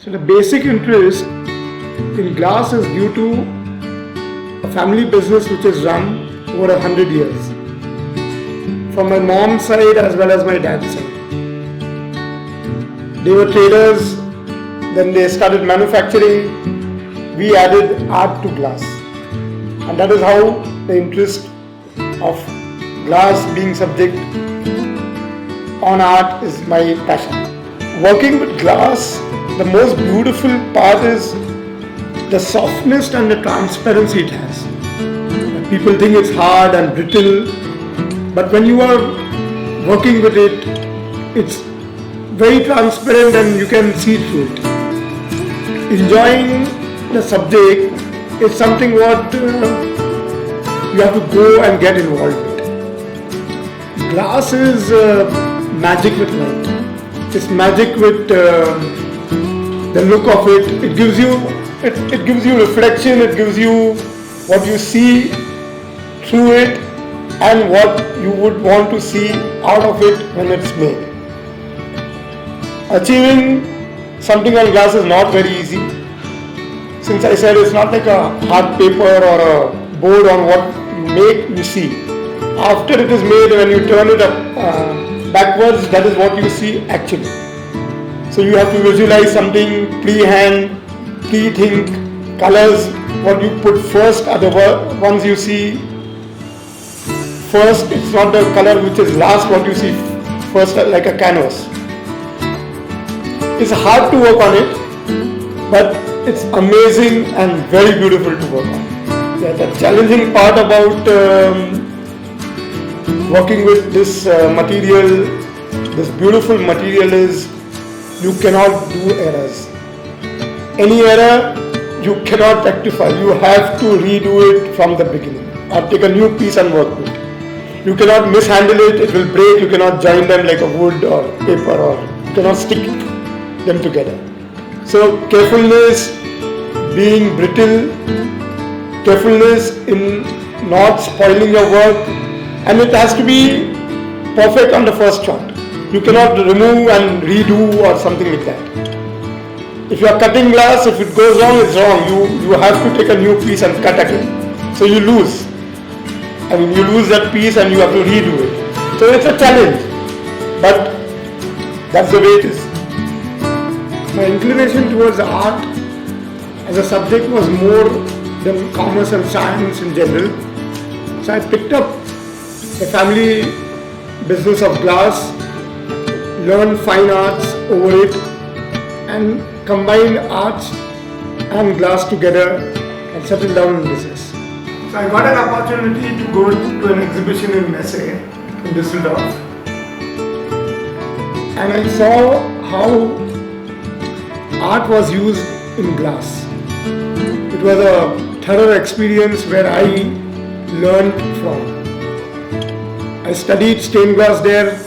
So the basic interest in glass is due to a family business which is run over 100 years. From my mom's side as well as my dad's side. They were traders, then they started manufacturing. We added art to glass. And that is how the interest of glass being subject on art is my passion. Working with glass, the most beautiful part is the softness and the transparency it has. People think it's hard and brittle, but when you are working with it, it's very transparent and you can see through it. Enjoying the subject is something what you have to go and get involved with. Glass is magic with light. It's magic with the look of it. It gives you reflection. It gives you what you see through it and what you would want to see out of it when it's made. Achieving something on glass is not very easy. Since I said it's not like a hard paper or a board on what you make, you see. After it is made, when you turn it up backwards, that is what you see actually. So you have to visualize something, pre-hand, pre-think, colors, what you put first are the ones you see first. It's not the color which is last what you see first, like a canvas. It's hard to work on it, but it's amazing and very beautiful to work on. Yeah, the challenging part about working with this material, this beautiful material is you cannot do errors. Any error you cannot rectify. You have to redo it from the beginning or take a new piece and work with it. You cannot mishandle it, it will break. You cannot join them like a wood or paper, or you cannot stick them together. So carefulness, being brittle, carefulness in not spoiling your work, and it has to be perfect on the first shot. You cannot remove and redo or something like that. If you are cutting glass, if it goes wrong, it's wrong. You have to take a new piece and cut again. So you lose. You lose that piece and you have to redo it. So it's a challenge. But that's the way it is. My inclination towards the art as a subject was more than commerce and science in general. So I picked up the family business of glass, learned fine arts over it, and combined arts and glass together and settled down in business. So I got an opportunity to go to an exhibition in Messe in Düsseldorf, and I saw how art was used in glass. It was a thorough experience where I learned from. I studied stained glass there,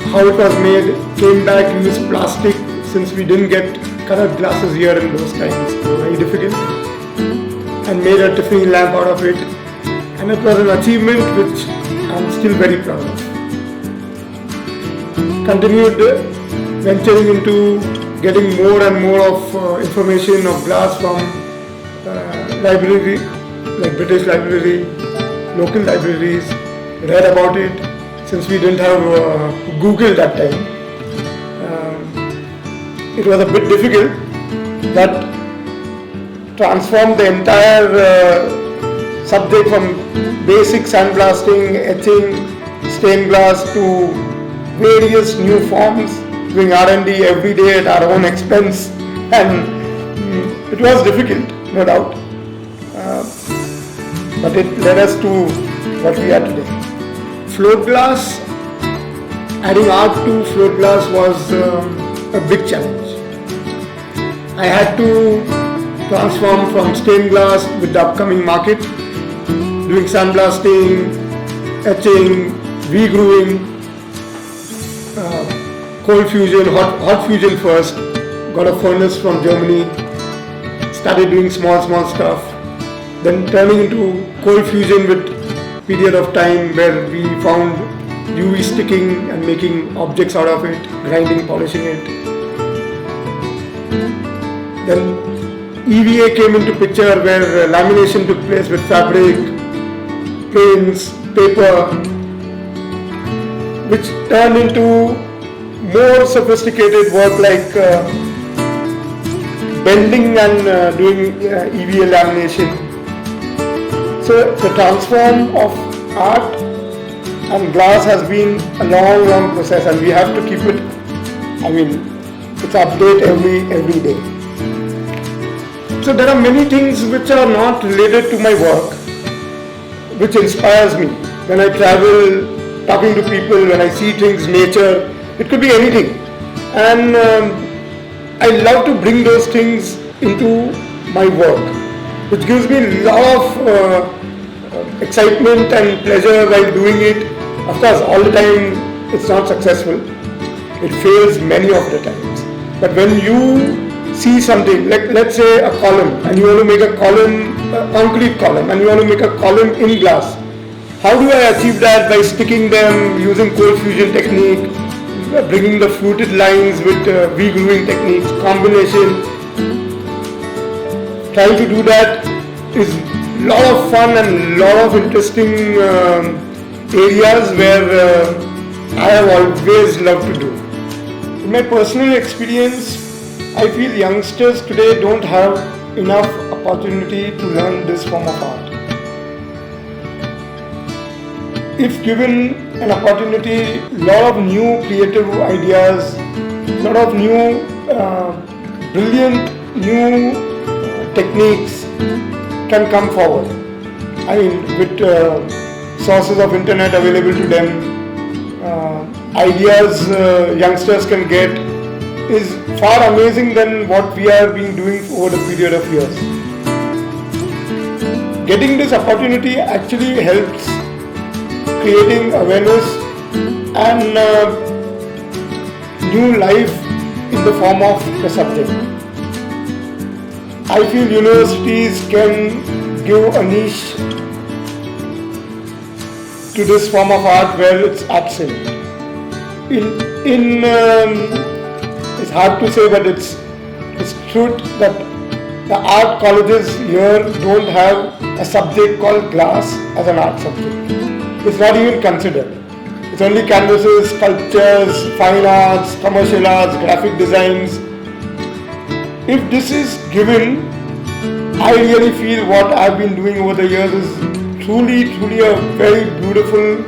how it was made, came back, used plastic since we didn't get colored glasses here in those times. It was very difficult, and made a Tiffany lamp out of it, and it was an achievement which I'm still very proud of. Continued venturing into getting more and more of information of glass from library, like British Library, local libraries, read about it since we didn't have Google that time. It was a bit difficult, but transformed the entire subject from basic sandblasting, etching, stained glass to various new forms, doing R&D every day at our own expense, and it was difficult, no doubt, but it led us to what we are today. Float glass, adding art to float glass was a big challenge. I had to transform from stained glass with the upcoming market, doing sandblasting, etching, regrooving, cold fusion, hot fusion first, got a furnace from Germany, started doing small stuff, then turning into cold fusion with period of time where we found UV sticking and making objects out of it, grinding, polishing it. Then EVA came into picture where lamination took place with fabric, planes, paper, which turned into more sophisticated work like bending and doing EVA lamination. So the transform of art and glass has been a long process, and we have to keep it, it's update every day. So there are many things which are not related to my work, which inspires me. When I travel, talking to people, when I see things, nature, it could be anything. And I love to bring those things into my work, which gives me a lot of excitement and pleasure while doing it. Of course, all the time it's not successful. It fails many of the times. But when you see something, like let's say a column, and you want to make a column, a concrete column, and you want to make a column in glass, how do I achieve that? By sticking them using cold fusion technique, bringing the fluted lines with V-gluing techniques, combination. Trying to do that is a lot of fun and a lot of interesting areas where I have always loved to do. In my personal experience, I feel youngsters today don't have enough opportunity to learn this form of art. If given an opportunity, a lot of new creative ideas, a lot of new brilliant new techniques can come forward. With sources of internet available to them, ideas youngsters can get is far amazing than what we have been doing over the period of years. Getting this opportunity actually helps creating awareness and new life in the form of the subject. I feel universities can give a niche to this form of art where it's absent. It's hard to say, but it's truth that the art colleges here don't have a subject called glass as an art subject. It's not even considered. It's only canvases, sculptures, fine arts, commercial arts, graphic designs. If this is given, I really feel what I've been doing over the years is truly a very beautiful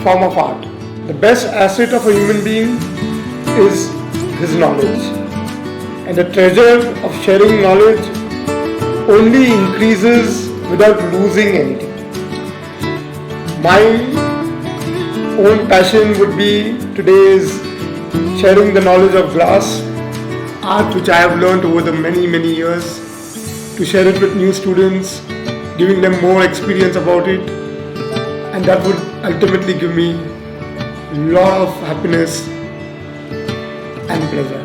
form of art. The best asset of a human being is his knowledge. And the treasure of sharing knowledge only increases without losing anything. My own passion would be today is sharing the knowledge of glass, art which I have learned over the many years, to share it with new students, giving them more experience about it, and that would ultimately give me a lot of happiness and pleasure.